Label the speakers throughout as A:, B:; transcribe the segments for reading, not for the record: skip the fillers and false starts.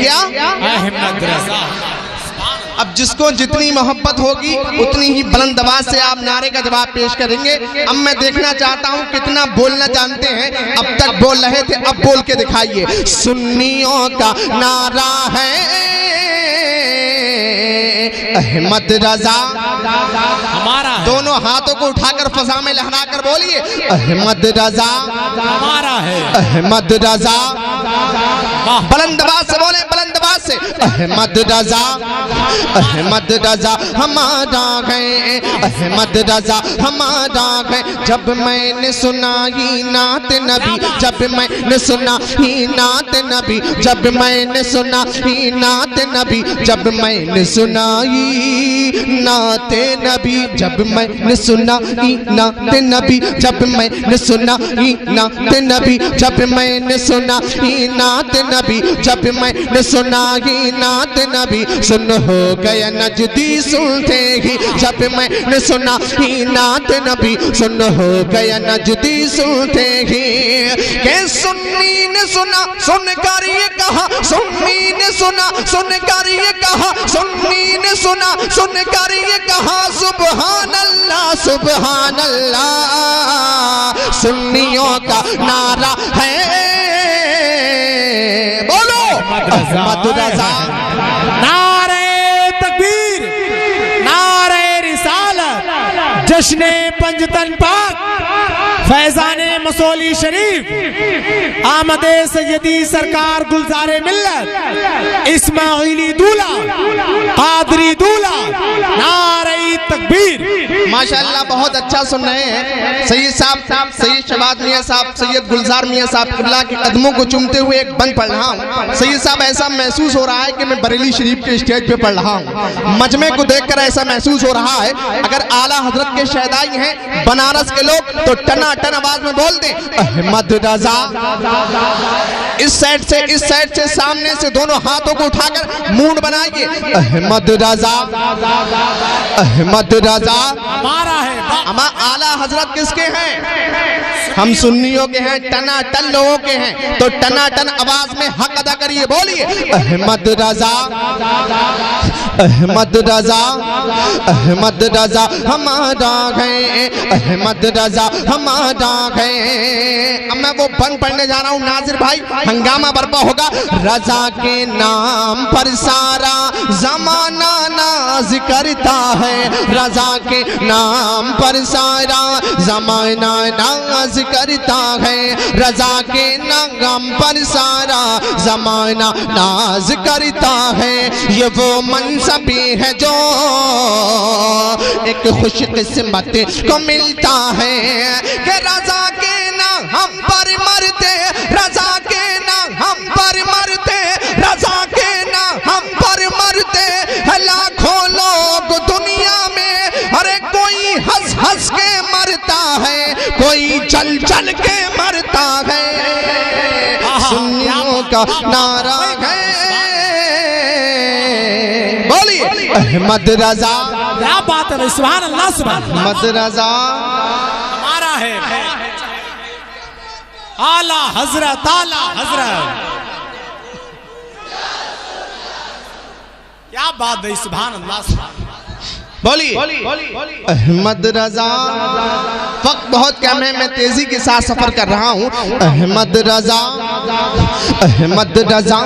A: کیا
B: احمد رضا.
A: اب جس کو جتنی محبت ہوگی اتنی ہی بلند آواز سے آپ نعرے کا جواب پیش کریں گے. اب میں دیکھنا چاہتا ہوں کتنا بولنا جانتے ہیں. اب تک بول رہے تھے, اب بول کے دکھائیے. سنیوں کا نعرہ ہے احمد رضا.
B: ہمارا ہے.
A: دونوں ہاتھوں کو اٹھا کر فضا میں لہرا کر بولیے احمد رضا.
B: ہمارا ہے.
A: احمد رضا. بلند آواز سے بولیں, بلند آواز سے. احمد رضا. احمد رضا ہمارا ہے. احمد رضا ہمارا ہے. جب میں نے سنا ہی نعت نبی, جب میں نے سنا ہی نعت نبی, جب میں نے سنا ہی نعت نبی, جب میں نے سنا ہی نعت نبی, جب میں نے سنا ہی نعت نبی, جب میں نے سنا ہی نعت نبی, جب میں نے سنا ہی نعت نبی, جب میں نے سنا ہی نعت نبی. سن ہو گیا نجدی سنتے ہی, جب میں نے سنا ہی نعت نبی, سن ہو گیا نجدی سنتے ہی. کہ سنی نے سنا سن کر یہ کہا, سنی نے سنا سن کر یہ کہا, سنی نے سنا سن کر یہ کہا سبحان اللہ سبحان اللہ. سنیوں کا نعرہ ہے, بولو احمد رضا.
B: نعرہ تکبیر, نعرہ رسالت, جشن پنجتن پاک, فیضان مسولی شریف, آمد سیدی سرکار گلزار ملت اسماعیلی دولہ قادری دولہ. نعرہ تکبیر.
A: ماشاءاللہ بہت اچھا سن رہے ہیں. سید صاحب, سید شباد میاں صاحب, سید گلزار میاں صاحب قبلہ کے قدموں کو چومتے ہوئے ایک بند پڑھ رہا ہوں. سید صاحب ایسا محسوس ہو رہا ہے کہ میں بریلی شریف کے اسٹیج پہ پڑھ رہا ہوں. مجمع کو دیکھ کر ایسا محسوس ہو رہا ہے اگر اعلیٰ حضرت کے شہدائی ہیں بنارس کے لوگ تو ٹنا ٹن آواز میں بول دیں احمد رضا. اس سائڈ سے اس سائڈ سے سامنے سے دونوں ہاتھوں کو اٹھا کر مونڈ بنائیے احمد رضا. احمد رضا
B: ہمارا ہے.
A: ہم اعلیٰ حضرت کس کے ہیں؟ ہم سنیوں کے ہیں, ٹنا ٹن لوگوں کے ہیں. تو ٹنا ٹن آواز میں حق ادا کریے, بولیے احمد رضا. احمد رضا. احمد رضا ہمارا ہے. احمد رضا ہمارا ہے. اب میں وہ بند پڑھنے جا رہا ہوں ناظر بھائی, ہنگامہ برپا ہوگا. رضا کے نام پر سارا زمانہ ناز کرتا ہے. رضا کے نام پر سارا زمانہ ناز کرتا ہے. رضا کے نام پر سارا زمانہ ناز کرتا ہے. یہ وہ منصبی ہے جو ایک خوش قسمت کو ملتا ہے کہ رضا کے نام ہم پر مرتے, رضا کے نام ہم پر مرتے, رضا کے نام ہم پر مرتے. لاکھوں لوگ دنیا میں, ارے کوئی ہنس ہنس کے مرتا ہے, کوئی چل چل کے مرتا ہے. سنیوں کا نعرہ ہے, بولیے احمد رضا.
B: کیا بات ہے, سبحان اللہ سبحان اللہ.
A: احمد رضا
B: ہمارا ہے. اعلیٰ حضرت, اعلیٰ حضرت. کیا بات ہے, سبحان اللہ سبحان اللہ.
A: بولیے احمد رضا. وقت بہت کم ہے, میں تیزی کے ساتھ سفر کر رہا ہوں. احمد رضا. احمد رضا.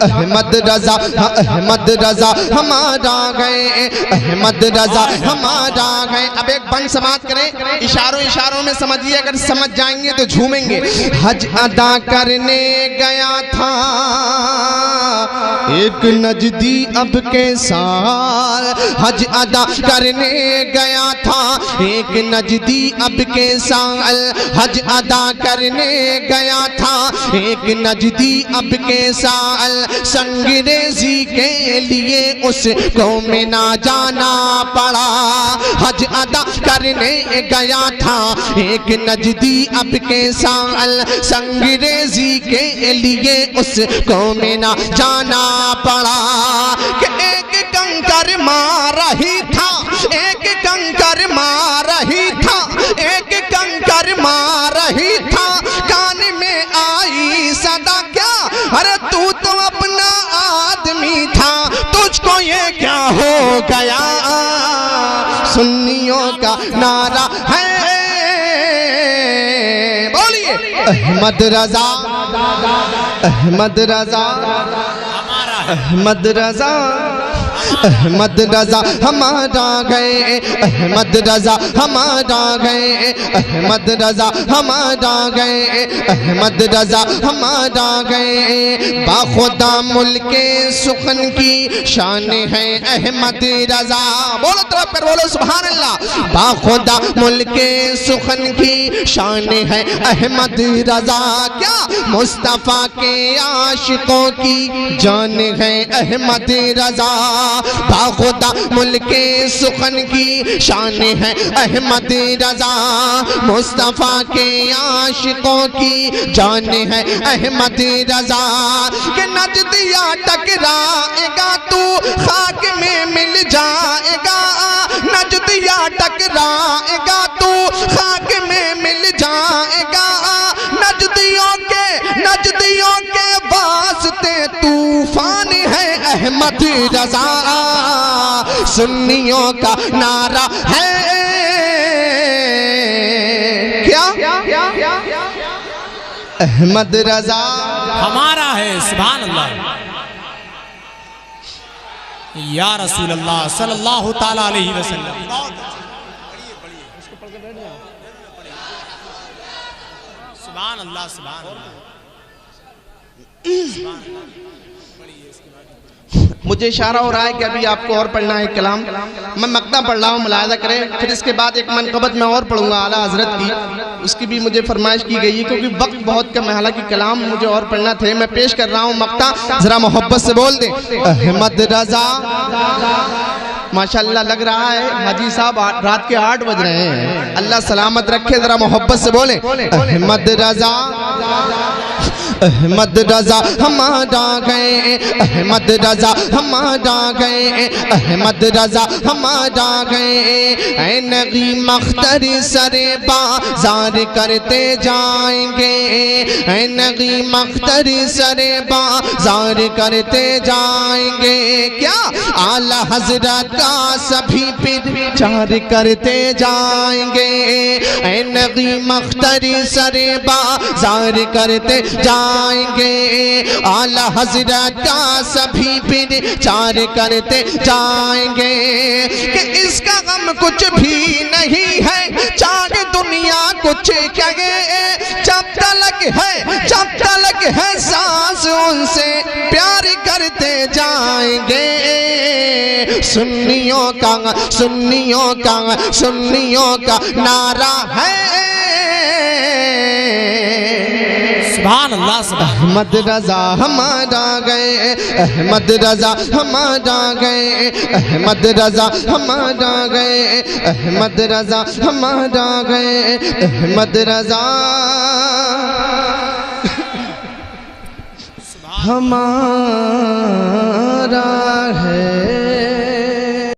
A: احمد رضا. احمد رضا ہمارا گئے. احمد رضا ہمارا گئے. اب ایک بند سماعت کریں, اشاروں اشاروں میں سمجھیے, اگر سمجھ جائیں گے تو جھومیں گے. حج ادا کرنے گیا تھا ایک نجدی اب کے سال. حج ادا کرنے گیا تھا ایک نجدی اب کے سال. حج ادا کرنے گیا تھا ایک نجدی اب کے سال. سنگریزی کے لیے اس کو میں نہ جانا پڑا. حج ادا کرنے گیا تھا ایک نجدی اب کے سال. سنگریزی کے لیے اس کو میں نہ جانا پڑا. کہ ایک کنکر مار رہی تھا, ایک کنکر مار رہی تھا, ایک کنکر مار رہی تھا. کان میں آئی صدا, کیا ارے تو اپنا احمد رضا احمد رضا
B: ہمارا ہے
A: احمد رضا احمد رضا ہمارا گئے احمد رضا ہمارا گئے احمد رضا ہمارا گئے احمد رضا ہمارا گئے باخدا ملک سخن کی شان ہے احمد رضا بولو طرف پر بولو سبحان اللہ باخدا ملک سخن کی شان ہے احمد رضا کیا مصطفیٰ کے عاشقوں کی جان ہے احمد رضا باخدا ملک سخن کی شان ہے احمد رضا مصطفیٰ کے عاشقوں کی جان ہے احمد رضا کہ نجدیا ٹکرائے گا تو خاک میں مل جائے گا نجدیا ٹکرائے گا تو خاک میں مل جائے گا نجدیوں کے واسطے طوفان ہے احمد رضا سنیوں کا نعرہ ہے کیا احمد رضا
B: ہمارا ہے سبحان اللہ یا رسول اللہ صلی اللہ تعالی علیہ وسلم سبحان اللہ سبحان اللہ
A: مجھے اشارہ ہو رہا ہے کہ ابھی آپ کو اور پڑھنا ہے کلام میں مقطع پڑھ رہا ہوں ملاحظہ کریں پھر اس کے بعد ایک منقبت میں اور پڑھوں گا اعلیٰ حضرت کی اس کی بھی مجھے فرمائش کی گئی ہے کیونکہ وقت بہت کم ہے حالانکہ کلام مجھے اور پڑھنا تھے میں پیش کر رہا ہوں مقطع ذرا محبت سے بول دیں احمد رضا ماشاءاللہ لگ رہا ہے حاجی صاحب رات کے 8 بج رہے ہیں اللہ سلامت رکھے ذرا محبت سے بولیں احمد رضا احمد رضا ہمارا گئے احمد رضا ہمارا گئے احمد رضا ہمارا گئے اے نغی مختر سر بازار کرتے جائیں گے اے نغی مختر سر بازار کرتے جائیں گے کیا اعلیٰ حضرت کا سبھی پرچار کرتے جائیں گے اے نغی مختر سر بازار کرتے جائیں گے اعلیٰ حضرت کا سبھی پرچار کرتے جائیں گے کہ اس کا غم کچھ بھی نہیں ہے چاہے دنیا کچھ کہے جب تلک ہے سانس ان سے پیار کرتے جائیں گے سنیوں کا نعرہ ہے
B: سبحان اللہ سبحان
A: احمد رضا ہمارا گئے احمد رضا ہمارا گئے احمد رضا ہمارا گئے احمد رضا ہمارا گئے احمد رضا ہمارا ہے